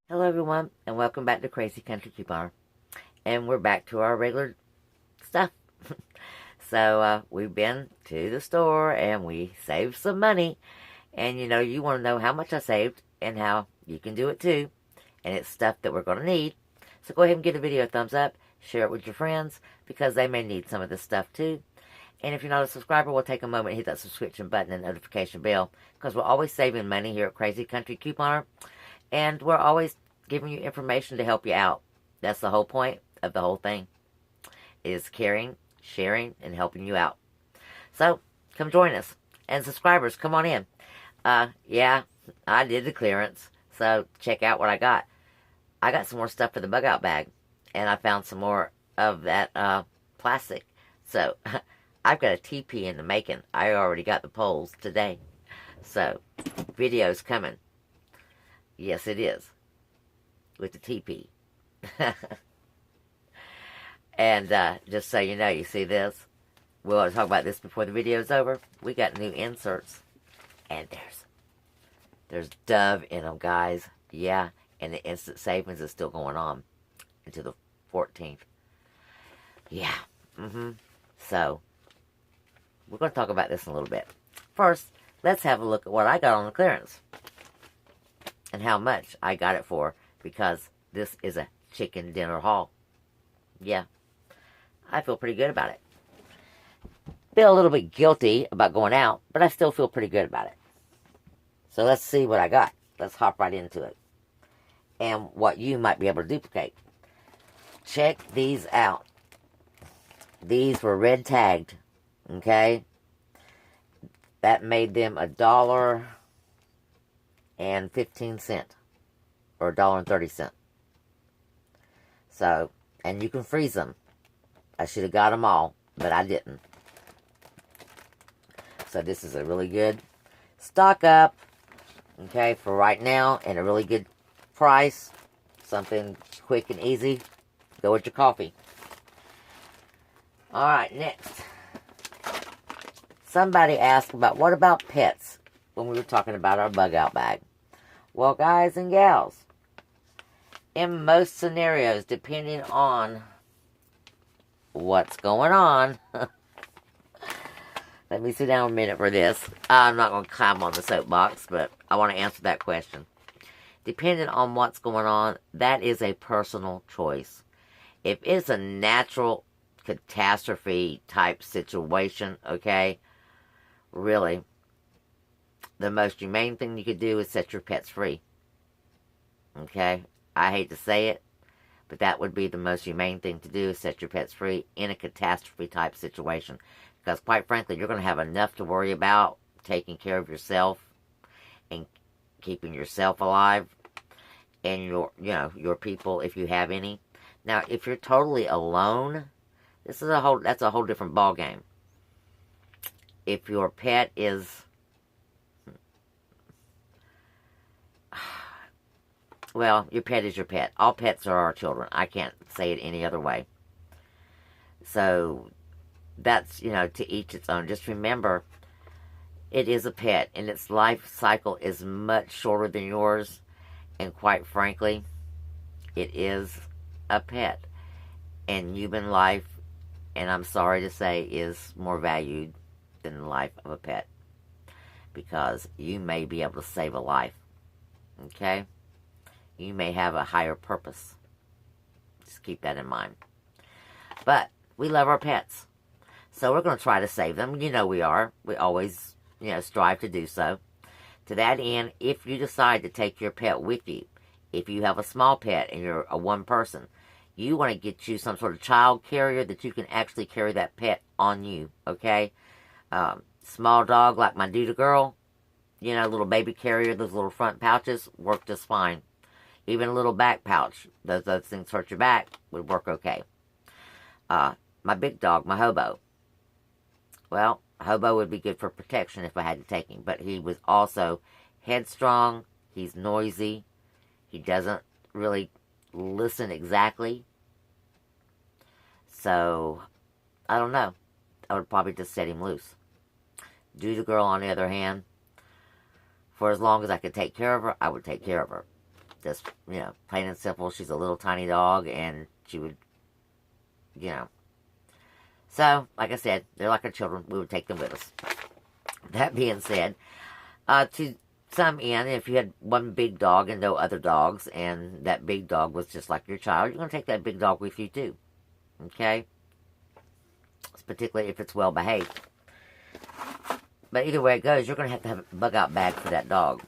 Hello everyone, and welcome back to Crazy Country Couponer. And we're back to our regular stuff. So we've been to the store and we saved some money. And you want to know how much I saved and how you can do it too. And it's stuff that we're going to need. So go ahead and give the video a thumbs up, share it with your friends because they may need some of this stuff too. And if you're not a subscriber, we'll take a moment and hit that subscription button and notification bell because we're always saving money here at Crazy Country Couponer. And we're always giving you information to help you out. That's the whole point of the whole thing, is caring, sharing, and helping you out. So, come join us. And subscribers, come on in. Yeah, I did the clearance. So, check out what I got. I got some more stuff for the bug out bag. And I found some more of that plastic. So, I've got a TP in the making. I already got the poles today. So, video's coming. Yes, it is. With the TP. And just so you know, you see this? We'll talk about this before the video's over. We got new inserts. And there's Dove in them, guys. Yeah, and the instant savings is still going on until the 14th. Yeah. So, we're going to talk about this in a little bit. First, let's have a look at what I got on the clearance. And how much I got it for, because this is a chicken dinner haul. Yeah, I feel pretty good about it. Feel a little bit guilty about going out, but I still feel pretty good about it. So let's see what I got. Let's hop right into it. And what you might be able to duplicate. Check these out. These were red tagged, okay? That made them $1.15 or $1.30. So, and you can freeze them. I should have got them all, but I didn't. So this is a really good stock up, okay, for right now, and a really good price. Something quick and easy. Go with your coffee. Alright, next. Somebody asked about, what about pets? When we were talking about our bug out bag. Well, guys and gals, in most scenarios, depending on what's going on, let me sit down a minute for this. I'm not going to climb on the soapbox, but I want to answer that question. Depending on what's going on, that is a personal choice. If it's a natural catastrophe type situation, okay, really, the most humane thing you could do is set your pets free. Okay? I hate to say it, but that would be the most humane thing to do, is set your pets free in a catastrophe type situation. Because quite frankly, you're going to have enough to worry about taking care of yourself and keeping yourself alive and your people, if you have any. Now, if you're totally alone, that's a whole different ball game. If your pet is, well, your pet is your pet. All pets are our children. I can't say it any other way. So, that's, to each its own. Just remember, it is a pet, and its life cycle is much shorter than yours. And quite frankly, it is a pet. And human life, and I'm sorry to say, is more valued than the life of a pet. Because you may be able to save a life. Okay? You may have a higher purpose. Just keep that in mind. But we love our pets. So we're going to try to save them. We are. We always, strive to do so. To that end, if you decide to take your pet with you, if you have a small pet and you're a one person, you want to get you some sort of child carrier that you can actually carry that pet on you, okay? Small dog like my Duda girl, little baby carrier, those little front pouches work just fine. Even a little back pouch, those things hurt your back, would work okay. My big dog, my Hobo. Well, Hobo would be good for protection if I had to take him, but he was also headstrong, he's noisy, he doesn't really listen exactly. So, I don't know. I would probably just set him loose. Duda girl, on the other hand, for as long as I could take care of her, I would take care of her. Just, plain and simple, she's a little tiny dog, and she would, So, like I said, they're like our children. We would take them with us. That being said, to some end, if you had one big dog and no other dogs, and that big dog was just like your child, you're going to take that big dog with you too. Okay? Particularly if it's well behaved. But either way it goes, you're going to have a bug out bag for that dog.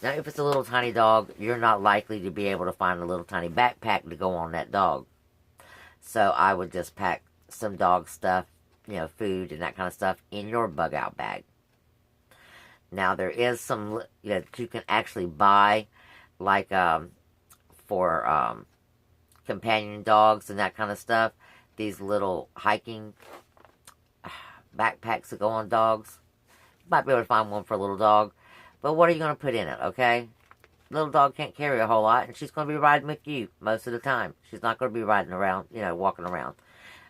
Now, if it's a little tiny dog, you're not likely to be able to find a little tiny backpack to go on that dog. So I would just pack some dog stuff, food and that kind of stuff in your bug out bag. Now, there is some that you can actually buy, like for companion dogs and that kind of stuff. These little hiking backpacks that go on dogs. You might be able to find one for a little dog. But what are you going to put in it, okay? Little dog can't carry a whole lot, and she's going to be riding with you most of the time. She's not going to be riding around, walking around.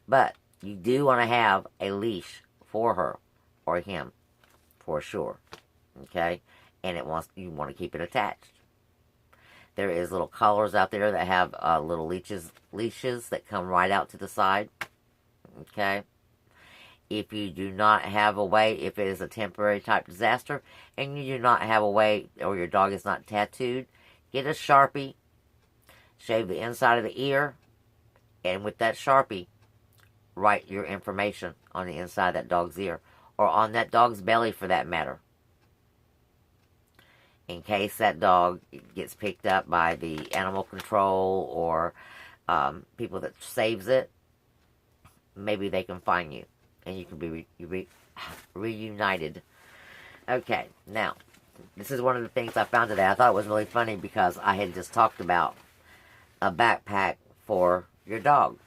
But you do want to have a leash for her or him, for sure, okay? And you want to keep it attached. There is little collars out there that have little leashes that come right out to the side, okay? If you do not have a way, if it is a temporary type disaster, and you do not have a way, or your dog is not tattooed, get a Sharpie, shave the inside of the ear, and with that Sharpie, write your information on the inside of that dog's ear, or on that dog's belly for that matter. In case that dog gets picked up by the animal control or people that saves it, maybe they can find you. And you can be reunited. Okay, now, this is one of the things I found today. I thought it was really funny because I had just talked about a backpack for your dog.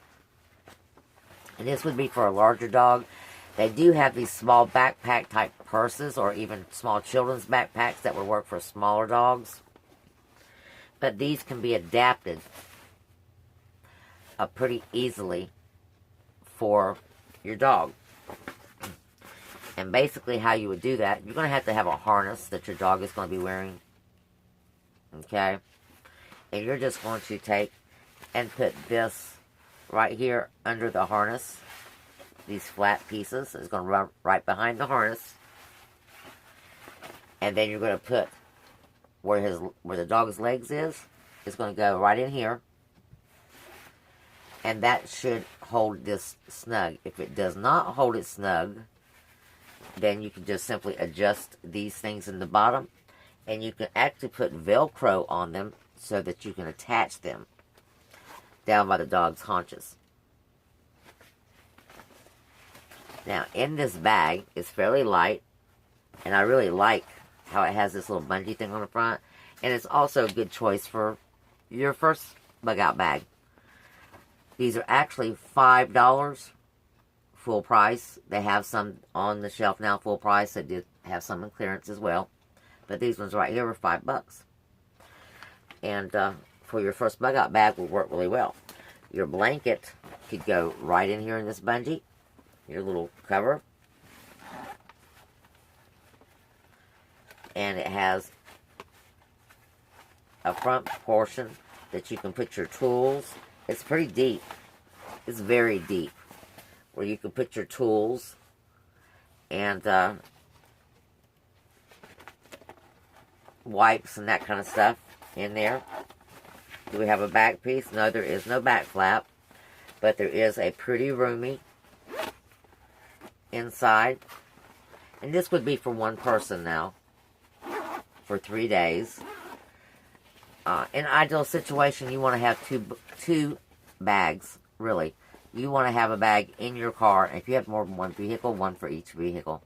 And this would be for a larger dog. They do have these small backpack type purses or even small children's backpacks that would work for smaller dogs. But these can be adapted pretty easily for your dog. And basically how you would do that, you're going to have a harness that your dog is going to be wearing. Okay? And you're just going to take and put this right here under the harness. These flat pieces is going to run right behind the harness. And then you're going to put where the dog's legs is. It's going to go right in here. And that should hold this snug. If it does not hold it snug, then you can just simply adjust these things in the bottom. And you can actually put Velcro on them so that you can attach them down by the dog's haunches. Now, in this bag, it's fairly light. And I really like how it has this little bungee thing on the front. And it's also a good choice for your first bug out bag. These are actually $5 full price. They have some on the shelf now full price. They did have some in clearance as well. But these ones right here were $5. And for your first bug out bag will work really well. Your blanket could go right in here in this bungee. Your little cover. And it has a front portion that you can put your tools. It's pretty deep. It's very deep. Where you can put your tools and wipes and that kind of stuff in there. Do we have a back piece? No, there is no back flap. But there is a pretty roomy inside. And this would be for one person now. For 3 days. In an ideal situation, you want to have two bags, really. You want to have a bag in your car. If you have more than one vehicle, one for each vehicle.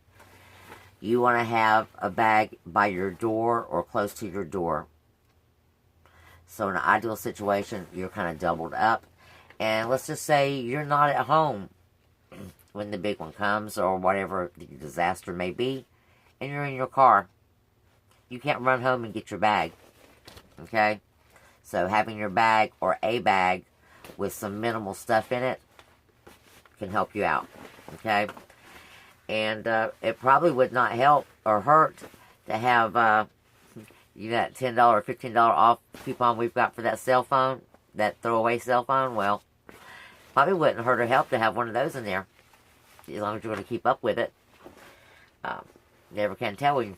You want to have a bag by your door or close to your door. So in an ideal situation, you're kind of doubled up. And let's just say you're not at home when the big one comes or whatever the disaster may be. And you're in your car. You can't run home and get your bag. Okay? So having your bag or a bag with some minimal stuff in it can help you out. Okay? And it probably would not help or hurt to have You know that $10 or $15 off coupon we've got for that cell phone, that throwaway cell phone? Well, probably wouldn't hurt or help to have one of those in there, as long as you're going to keep up with it. Never can tell when,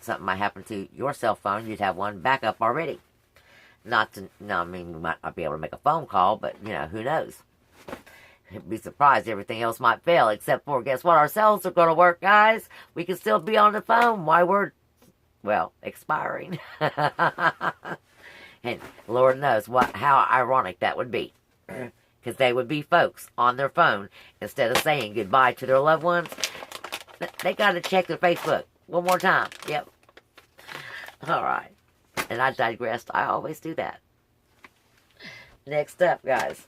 something might happen to your cell phone. You'd have one backup already. No, I mean, we might not be able to make a phone call, but, who knows? You'd be surprised. Everything else might fail, except for, guess what? Our cells are going to work, guys. We can still be on the phone while we're, expiring. And Lord knows how ironic that would be. Because they would be folks on their phone, instead of saying goodbye to their loved ones, they got to check their Facebook one more time. Yep. All right. And I digressed. I always do that. Next up, guys.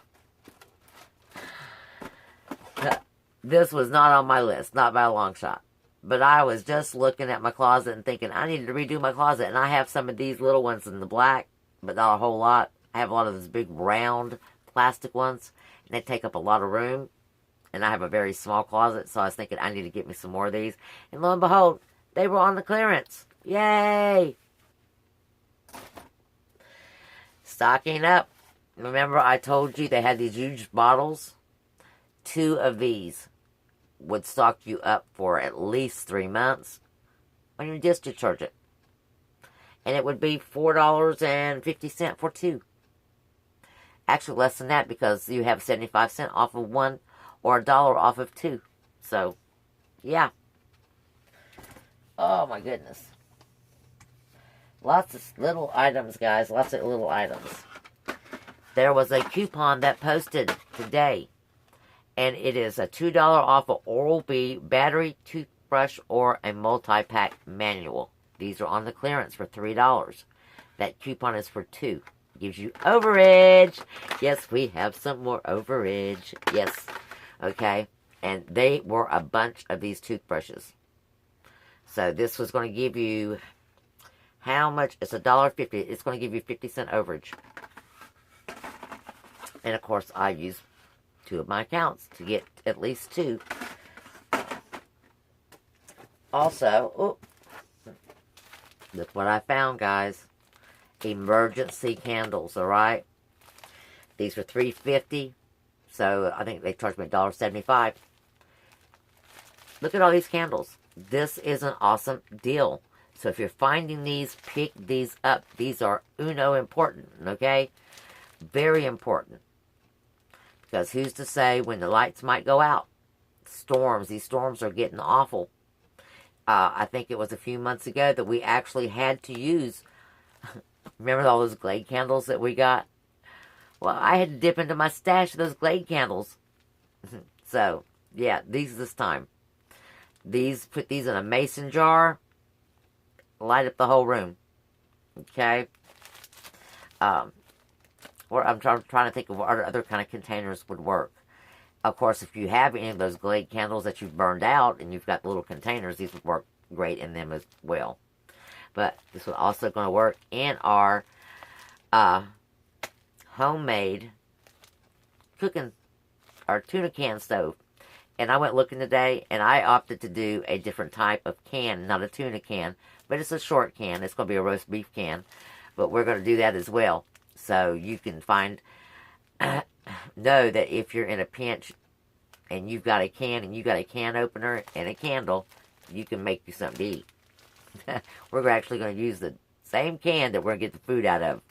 This was not on my list. Not by a long shot. But I was just looking at my closet and thinking, I needed to redo my closet. And I have some of these little ones in the black, but not a whole lot. I have a lot of those big round plastic ones. And they take up a lot of room. And I have a very small closet. So I was thinking, I need to get me some more of these. And lo and behold, they were on the clearance. Yay! Stocking up. Remember I told you they had these huge bottles? 2 of these would stock you up for at least 3 months on your dish detergent. And it would be $4.50 for 2. Actually less than that, because you have 75 cents off of 1 or $1 off of 2. So, yeah. Oh my goodness. Lots of little items, guys. Lots of little items. There was a coupon that posted today. And it is a $2 off of Oral-B battery, toothbrush, or a multi-pack manual. These are on the clearance for $3. That coupon is for 2. Gives you overage. Yes, we have some more overage. Yes. Okay. And they were a bunch of these toothbrushes. So this was going to give you, how much? It's $1.50. It's going to give you 50-cent overage. And of course, I use 2 of my accounts to get at least 2. Also, look what I found, guys. Emergency candles, alright? These were $3.50. So I think they charged me $1.75. Look at all these candles. This is an awesome deal. So if you're finding these, pick these up. These are important, okay? Very important. Because who's to say when the lights might go out? Storms. These storms are getting awful. I think it was a few months ago that we actually had to use, remember all those Glade candles that we got? Well, I had to dip into my stash of those Glade candles. So, yeah, this time. Put these in a mason jar. Light up the whole room. Okay? Or I'm trying to think of what other kind of containers would work. Of course, if you have any of those Glade candles that you've burned out and you've got little containers, these would work great in them as well. But this is also going to work in our homemade cooking, our tuna can stove. And I went looking today, and I opted to do a different type of can, not a tuna can, but it's a short can. It's going to be a roast beef can, but we're going to do that as well. So you can know that if you're in a pinch and you've got a can and you've got a can opener and a candle, you can make you something to eat. We're actually going to use the same can that we're going to get the food out of.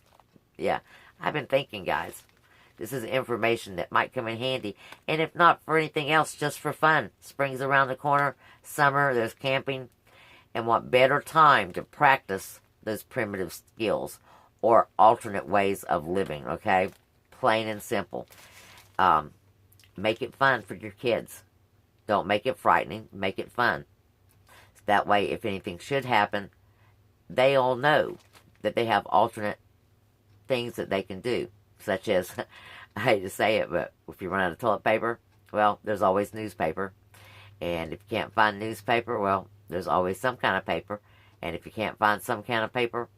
Yeah, I've been thinking, guys. This is information that might come in handy. And if not for anything else, just for fun. Spring's around the corner. Summer, there's camping. And what better time to practice those primitive skills or alternate ways of living, okay? Plain and simple. Make it fun for your kids. Don't make it frightening. Make it fun. That way, if anything should happen, they all know that they have alternate things that they can do. Such as, I hate to say it, but if you run out of toilet paper, well, there's always newspaper. And if you can't find newspaper, well, there's always some kind of paper. And if you can't find some kind of paper,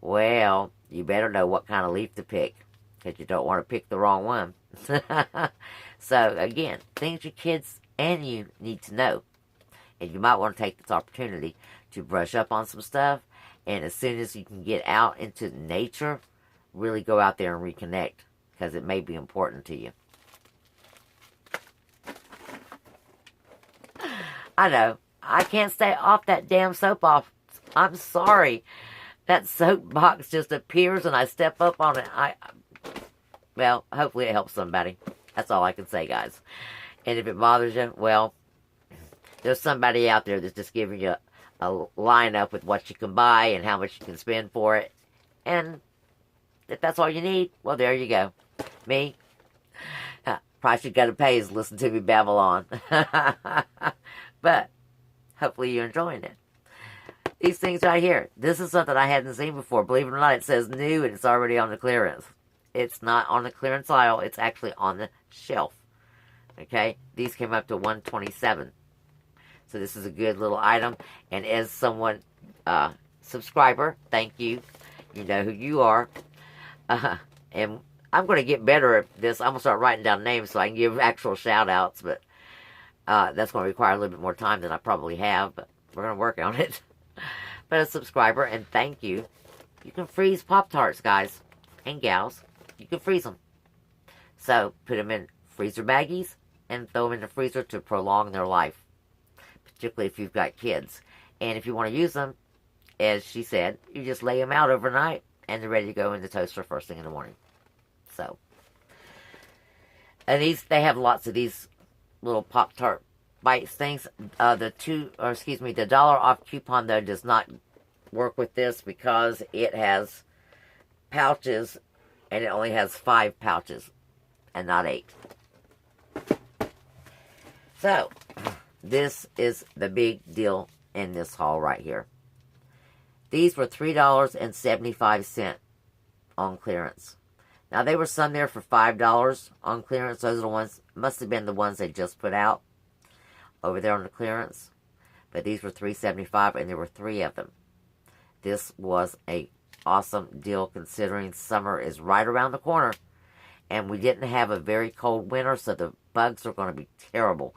well, you better know what kind of leaf to pick. Because you don't want to pick the wrong one. So, again, things your kids and you need to know. And you might want to take this opportunity to brush up on some stuff And as soon as you can get out into nature, really go out there and reconnect, because it may be important to you. I know. I can't stay off that damn soapbox. I'm sorry. That soapbox just appears and I step up on it. Well, hopefully it helps somebody. That's all I can say, guys. And if it bothers you, well, there's somebody out there that's just giving you a lineup with what you can buy and how much you can spend for it. And if that's all you need, well, there you go. Me, price you gotta pay is listen to me babble on. But hopefully you're enjoying it. These things right here, this is something I hadn't seen before. Believe it or not, it says new and it's already on the clearance. It's not on the clearance aisle, it's actually on the shelf. Okay, these came up to $127. So this is a good little item. And as someone, subscriber, thank you. You know who you are. And I'm going to get better at this. I'm going to start writing down names so I can give actual shout outs. But that's going to require a little bit more time than I probably have. But we're going to work on it. But a subscriber, and thank you. You can freeze Pop-Tarts, guys and gals. You can freeze them. So put them in freezer baggies and throw them in the freezer to prolong their life. Particularly if you've got kids. And if you want to use them, as she said, you just lay them out overnight and they're ready to go in the toaster first thing in the morning. So, and they have lots of these little Pop-Tart bites things. The dollar off coupon though does not work with this because it has pouches and it only has 5 pouches and not 8. So, this is the big deal in this haul right here. These were $3.75 on clearance. Now, there were some there for $5 on clearance. Those are the ones, must have been the ones they just put out over there on the clearance. But these were $3.75 and there were 3 of them. This was a awesome deal considering summer is right around the corner. And we didn't have a very cold winter, so the bugs are going to be terrible.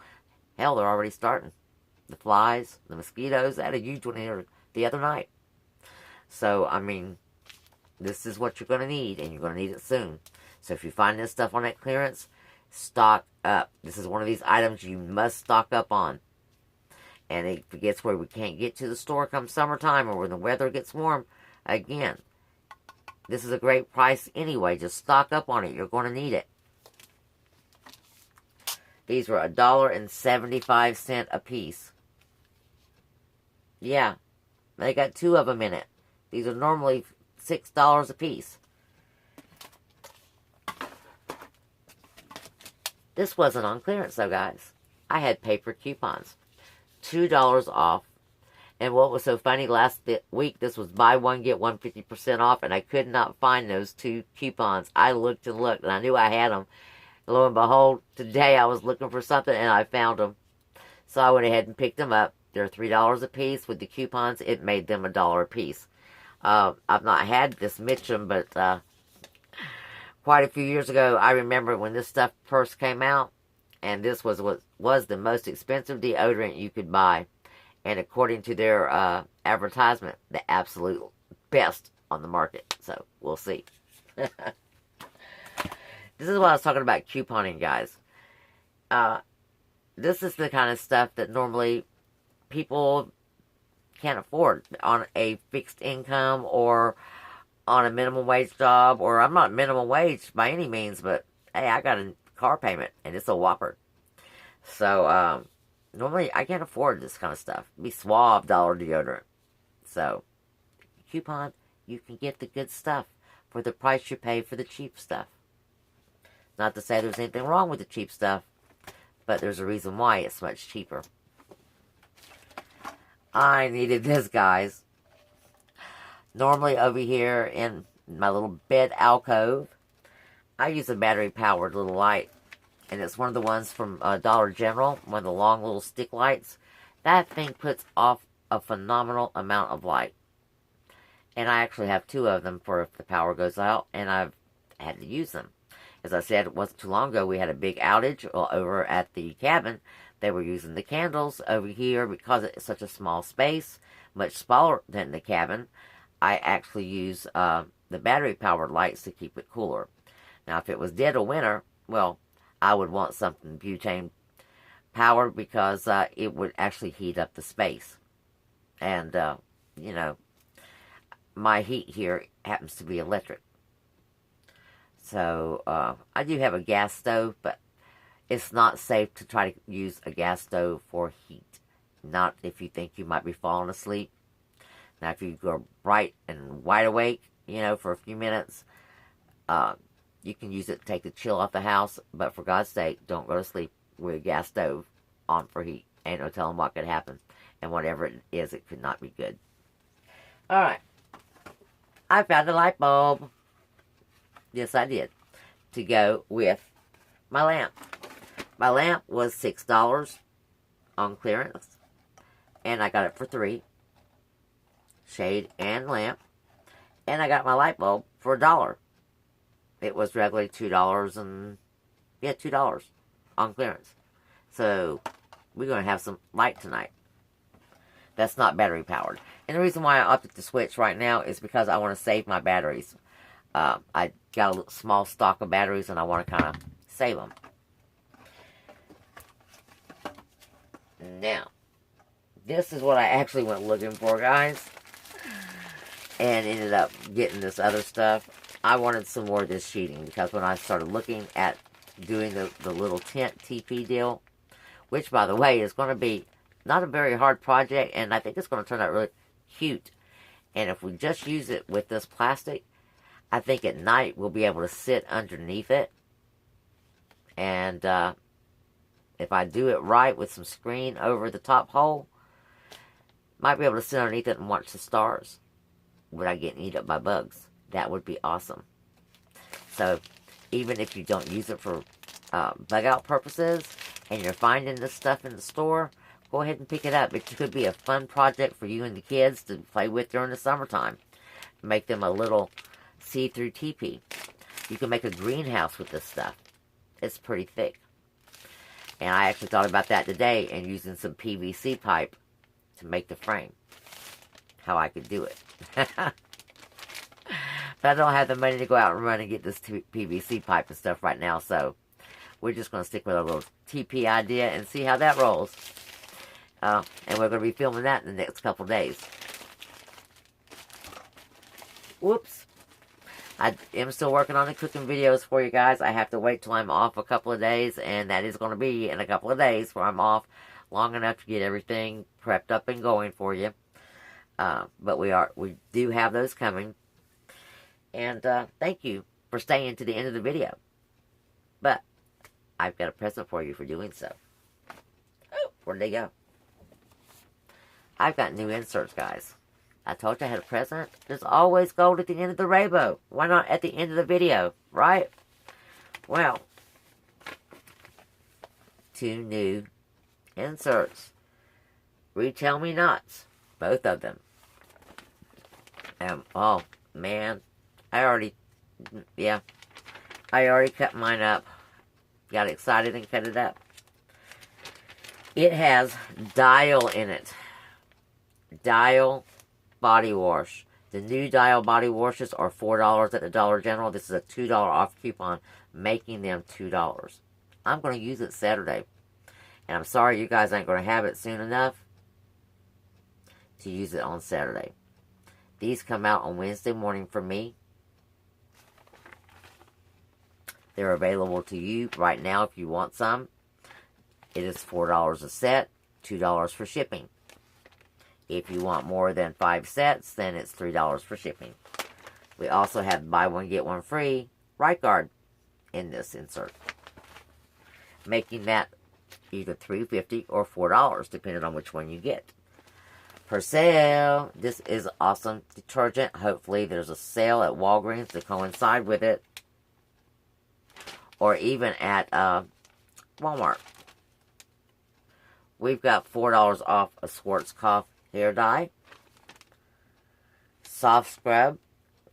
Hell, they're already starting. The flies, the mosquitoes. I had a huge one here the other night. So, I mean, this is what you're going to need, and you're going to need it soon. So if you find this stuff on that clearance, stock up. This is one of these items you must stock up on. And if it gets where we can't get to the store come summertime or when the weather gets warm, again, this is a great price anyway. Just stock up on it. You're going to need it. These were $1.75 a piece. Yeah, they got 2 of them in it. These are normally $6 a piece. This wasn't on clearance though, guys. I had paper coupons. $2 off. And what was so funny, last week, this was buy one, get one 50% off, and I could not find those 2 coupons. I looked and looked, and I knew I had them. Lo and behold, today I was looking for something, and I found them. So I went ahead and picked them up. They're $3 a piece. With the coupons, it made them $1 a piece. I've not had this Mitchum, but quite a few years ago, I remember when this stuff first came out, and this was what was the most expensive deodorant you could buy. And according to their advertisement, the absolute best on the market. So, we'll see. This is what I was talking about couponing, guys. This is the kind of stuff that normally people can't afford on a fixed income or on a minimum wage job. Or I'm not minimum wage by any means, but hey, I got a car payment and it's a whopper. So, normally I can't afford this kind of stuff. It'd be Suave dollar deodorant. So, coupon, you can get the good stuff for the price you pay for the cheap stuff. Not to say there's anything wrong with the cheap stuff, but there's a reason why it's much cheaper. I needed this, guys. Normally over here in my little bed alcove, I use a battery-powered little light. And it's one of the ones from Dollar General, one of the long little stick lights. That thing puts off a phenomenal amount of light. And I actually have 2 of them for if the power goes out, and I've had to use them. As I said, it wasn't too long ago, we had a big outage over at the cabin. They were using the candles over here because it's such a small space, much smaller than the cabin. I actually use the battery-powered lights to keep it cooler. Now, if it was dead of winter, well, I would want something butane-powered because it would actually heat up the space. And, you know, my heat here happens to be electric. So, I do have a gas stove, but it's not safe to try to use a gas stove for heat. Not if you think you might be falling asleep. Now, if you go bright and wide awake, you know, for a few minutes, you can use it to take the chill off the house. But for God's sake, don't go to sleep with a gas stove on for heat. Ain't no telling what could happen. And whatever it is, it could not be good. Alright. I found a light bulb. Yes, I did. To go with my lamp. My lamp was $6 on clearance. And I got it for $3. Shade and lamp. And I got my light bulb for $1. It was regularly $2 and... yeah, $2 on clearance. So, we're going to have some light tonight. That's not battery powered. And the reason why I opted to switch right now is because I want to save my batteries. I got a small stock of batteries and I want to kind of save them. Now, this is what I actually went looking for, guys. And ended up getting this other stuff. I wanted some more of this sheeting because when I started looking at doing the little tent TP deal, which, by the way, is going to be not a very hard project, and I think it's going to turn out really cute. And if we just use it with this plastic, I think at night we'll be able to sit underneath it. And if I do it right with some screen over the top hole, might be able to sit underneath it and watch the stars without getting eaten up by bugs. That would be awesome. So, even if you don't use it for bug out purposes, and you're finding this stuff in the store, go ahead and pick it up. It could be a fun project for you and the kids to play with during the summertime. Make them a little see-through teepee. You can make a greenhouse with this stuff. It's pretty thick. And I actually thought about that today and using some PVC pipe to make the frame. How I could do it. But I don't have the money to go out and run and get this PVC pipe and stuff right now, so we're just going to stick with our little TP idea and see how that rolls. And we're going to be filming that in the next couple days. Whoops. I am still working on the cooking videos for you guys. I have to wait till I'm off a couple of days, and that is going to be in a couple of days where I'm off long enough to get everything prepped up and going for you. But we do have those coming. And thank you for staying to the end of the video. But I've got a present for you for doing so. Oh, where'd they go? I've got new inserts, guys. I told you I had a present. There's always gold at the end of the rainbow. Why not at the end of the video, right? Well, 2 new inserts. Retail Me Nots. Both of them. Oh, man. I already cut mine up. Got excited and cut it up. It has Dial in it. Dial body wash. The new Dial body washes are $4 at the Dollar General. This is a $2 off coupon, making them $2. I'm going to use it Saturday. And I'm sorry you guys ain't going to have it soon enough to use it on Saturday. These come out on Wednesday morning for me. They're available to you right now if you want some. It is $4 a set, $2 for shipping. If you want more than 5 sets, then it's $3 for shipping. We also have buy one, get one free Right Guard in this insert, making that either $3.50 or $4, depending on which one you get. For sale, this is awesome detergent. Hopefully there's a sale at Walgreens to coincide with it. Or even at Walmart. We've got $4 off a Schwarzkopf hair dye. Soft scrub.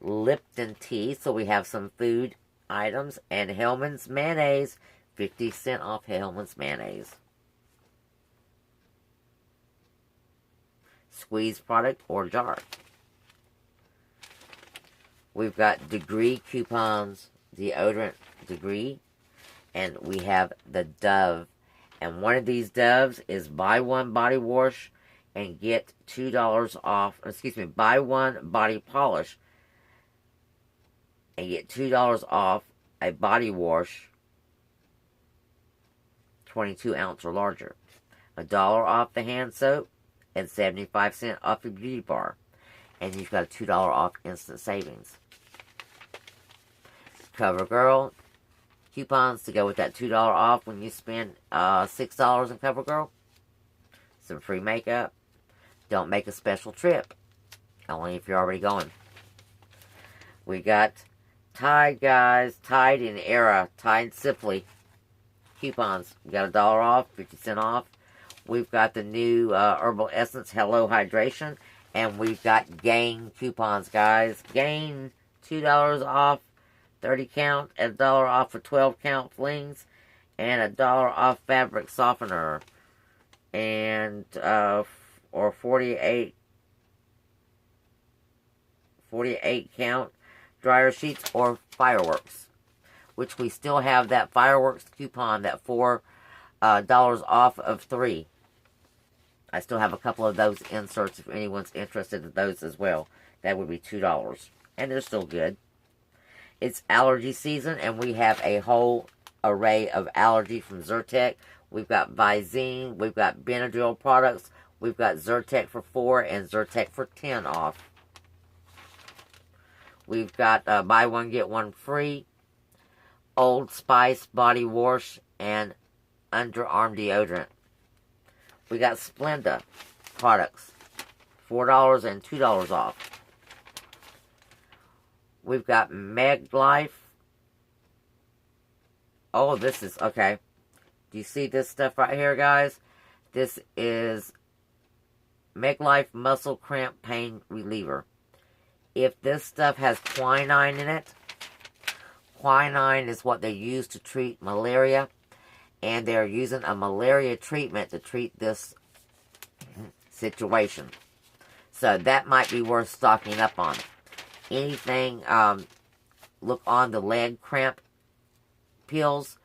Lipton tea. So we have some food items. And Hellmann's mayonnaise. 50% off Hellmann's mayonnaise. Squeeze product or jar. We've got Degree coupons, deodorant Degree, and we have the Dove. And one of these Doves is buy one body wash and get $2 off. Excuse me, buy one body polish and get $2 off a body wash 22 ounce or larger. $1 off the hand soap and 75 cents off your beauty bar. And you've got a $2 off instant savings. CoverGirl coupons to go with that $2 off when you spend $6 in CoverGirl. Some free makeup. Don't make a special trip. Only if you're already going. We got Tide, guys. Tide in Era. Tide Simply. Coupons. We got $1 off, 50 cents off. We've got the new Herbal Essence Hello Hydration. And we've got Gain coupons, guys. Gain, $2 off 30 count, and $1 off for 12 count flings, and $1 off fabric softener, and or 48 count dryer sheets or fireworks, which we still have that fireworks coupon, that $4 off of 3. I still have a couple of those inserts if anyone's interested in those as well. That would be $2, and they're still good. It's allergy season, and we have a whole array of allergy from Zyrtec. We've got Visine, we've got Benadryl products, we've got Zyrtec for 4 and Zyrtec for 10 off. We've got buy one, get one free, Old Spice body wash, and underarm deodorant. We got Splenda products, $4 and $2 off. We've got Meg Life. Oh, this is, okay. Do you see this stuff right here, guys? This is Meg Life Muscle Cramp Pain Reliever. If this stuff has quinine in it, quinine is what they use to treat malaria. And they're using a malaria treatment to treat this situation. So that might be worth stocking up on. Anything, look on the leg cramp pills.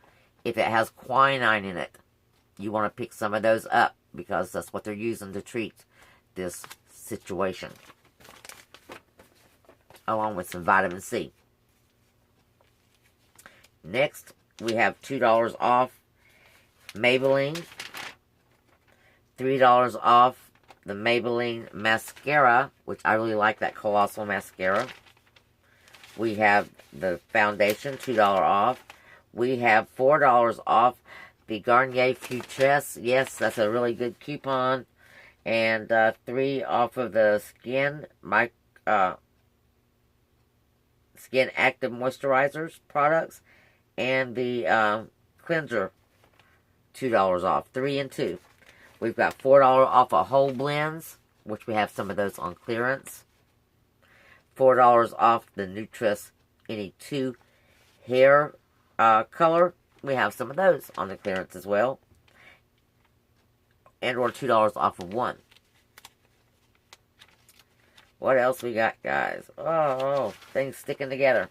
If it has quinine in it, you want to pick some of those up, because that's what they're using to treat this situation. Along with some vitamin C. Next, we have $2 off Maybelline. $3 off the Maybelline mascara, which I really like that Colossal mascara. We have the foundation, $2 off. We have $4 off the Garnier Futress. Yes, that's a really good coupon. And $3 off of the Skin Active Moisturizers products. And the cleanser, $2 off. 3 and 2. We've got $4 off of whole blends, which we have some of those on clearance. $4 off the Nutress Any 2 hair color. We have some of those on the clearance as well. And or $2 off of 1. What else we got, guys? Oh, things sticking together.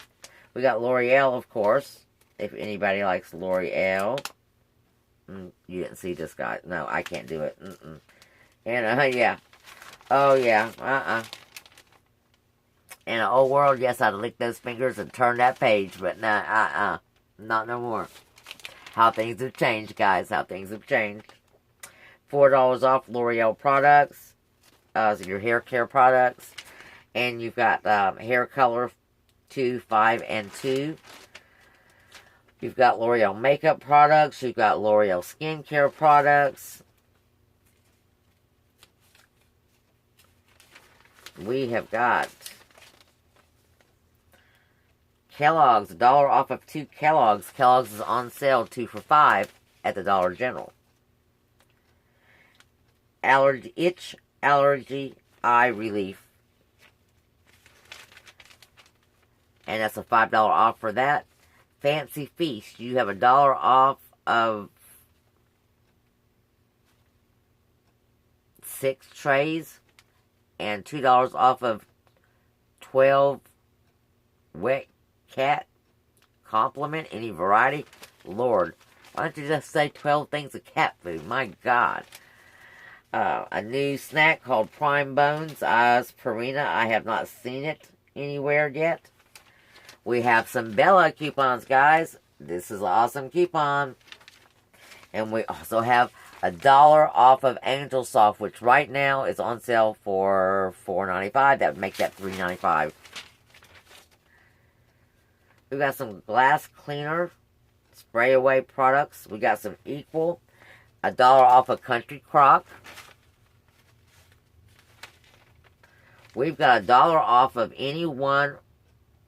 We got L'Oreal, of course. If anybody likes L'Oreal. You didn't see this guy. No, I can't do it. And, yeah. Oh, yeah. In an old world, yes, I'd lick those fingers and turn that page. But, nah, not no more. How things have changed, guys. How things have changed. $4 off L'Oreal products. Your hair care products. And you've got hair color 2, 5, and 2. You've got L'Oreal makeup products. You've got L'Oreal skincare products. We have got Kellogg's, $1 off of 2 Kellogg's. Kellogg's is on sale 2 for $5 at the Dollar General. Allergy eye relief. And that's a $5 off for that. Fancy Feast, you have $1 off of 6 trays and $2 off of 12 wet cat compliment, any variety. Lord, why don't you just say 12 things of cat food? My God. A new snack called Prime Bones as Purina. I have not seen it anywhere yet. We have some Bella coupons, guys. This is an awesome coupon. And we also have $1 off of Angel Soft, which right now is on sale for $4.95. That would make that $3.95. We got some glass cleaner spray away products. We got some Equal. $1 off of Country Crock. We've got $1 off of any one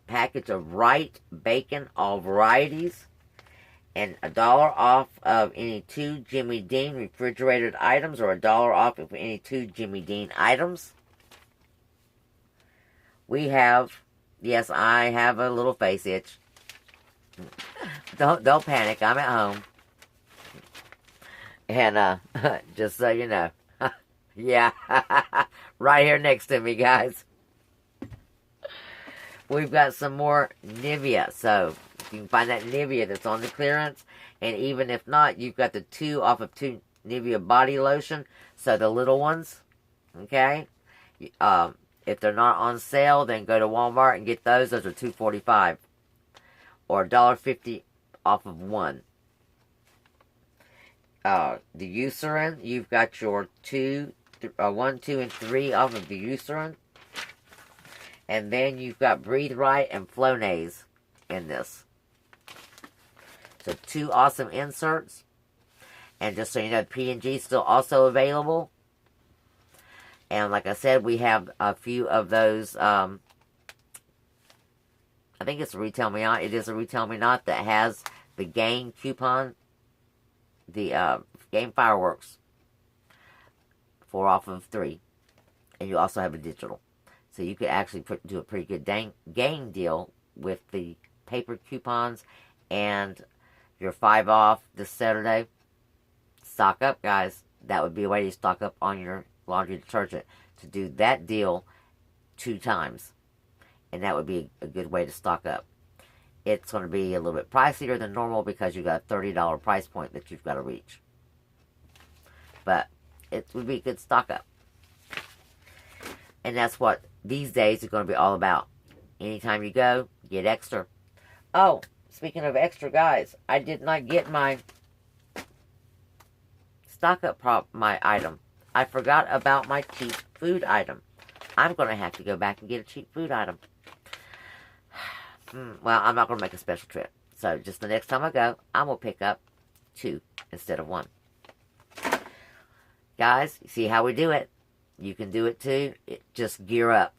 package of Wright bacon, all varieties. And $1 off of any 2 Jimmy Dean refrigerated items, or $1 off of any 2 Jimmy Dean items. We have, yes, I have a little face itch. Don't panic, I'm at home. And just so you know, yeah, right here next to me, guys. We've got some more Nivea, so you can find that Nivea that's on the clearance. And even if not, you've got the 2 off of 2 Nivea body lotion. So the little ones, okay? If they're not on sale, then go to Walmart and get those. Those are $2.45. Or $1.50 off of one. The Eucerin, you've got your 1, 2, and 3 off of the Eucerin. And then you've got Breathe Right and Flonase in this. So 2 awesome inserts. And just so you know, P&G is still also available. And like I said, we have a few of those. I think it's a Retail Me Not. It is a Retail Me Not that has the game coupon. The game fireworks. 4 off of 3. And you also have a digital. So you could actually do a pretty good game deal with the paper coupons and your 5 off this Saturday. Stock up, guys. That would be a way to stock up on your laundry detergent. To do that deal 2 times. And that would be a good way to stock up. It's going to be a little bit pricier than normal because you've got a $30 price point that you've got to reach. But it would be a good stock up. And that's what these days are going to be all about. Anytime you go, get extra. Oh, speaking of extra, guys, I did not get my stock up my item. I forgot about my cheap food item. I'm going to have to go back and get a cheap food item. Well, I'm not going to make a special trip. So just the next time I go, I'm going to pick up 2 instead of 1. Guys, you see how we do it? You can do it too. Just gear up.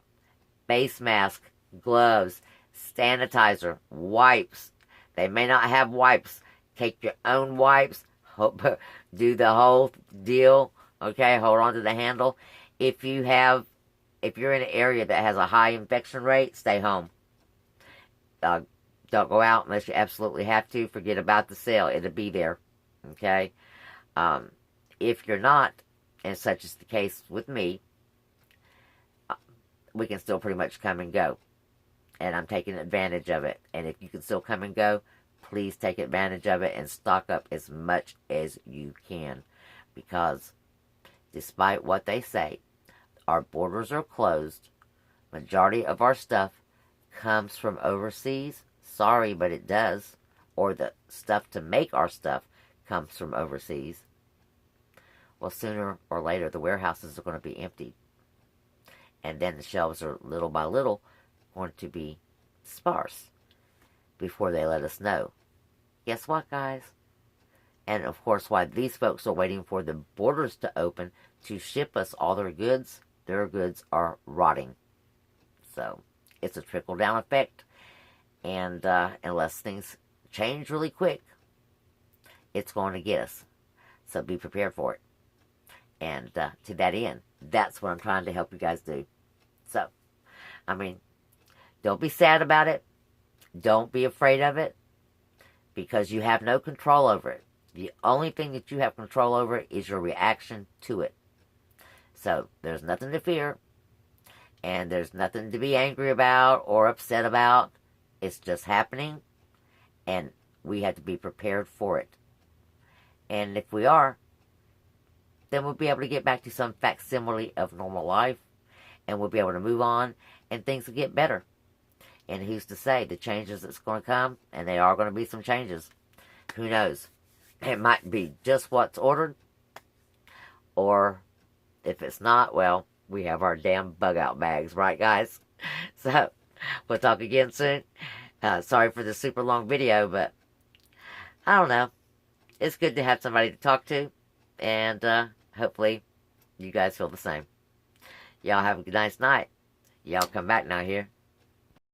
Face mask, gloves, sanitizer, wipes. They may not have wipes. Take your own wipes. Do the whole deal. Okay, hold on to the handle. If you're in an area that has a high infection rate, stay home. Don't go out unless you absolutely have to. Forget about the sale. It'll be there. Okay? If you're not, and such is the case with me, we can still pretty much come and go. And I'm taking advantage of it. And if you can still come and go, please take advantage of it and stock up as much as you can. Because despite what they say, our borders are closed. Majority of our stuff comes from overseas. Sorry, but it does. Or the stuff to make our stuff comes from overseas. Well, sooner or later, the warehouses are going to be emptied. And then the shelves are, little by little, going to be sparse before they let us know. Guess what, guys? And, of course, while these folks are waiting for the borders to open to ship us all their goods are rotting. So, it's a trickle-down effect. And unless things change really quick, it's going to get us. So, be prepared for it. And to that end, that's what I'm trying to help you guys do. So, I mean, don't be sad about it. Don't be afraid of it. Because you have no control over it. The only thing that you have control over is your reaction to it. So, there's nothing to fear. And there's nothing to be angry about or upset about. It's just happening, and we have to be prepared for it. And if we are, then we'll be able to get back to some facsimile of normal life, and we'll be able to move on, and things will get better. And who's to say the changes that's going to come, and there are going to be some changes. Who knows? It might be just what's ordered, or if it's not, well, we have our damn bug out bags, right, guys? So, we'll talk again soon. Sorry for the super long video, but I don't know. It's good to have somebody to talk to, and hopefully you guys feel the same. Y'all have a nice night. Y'all come back now here.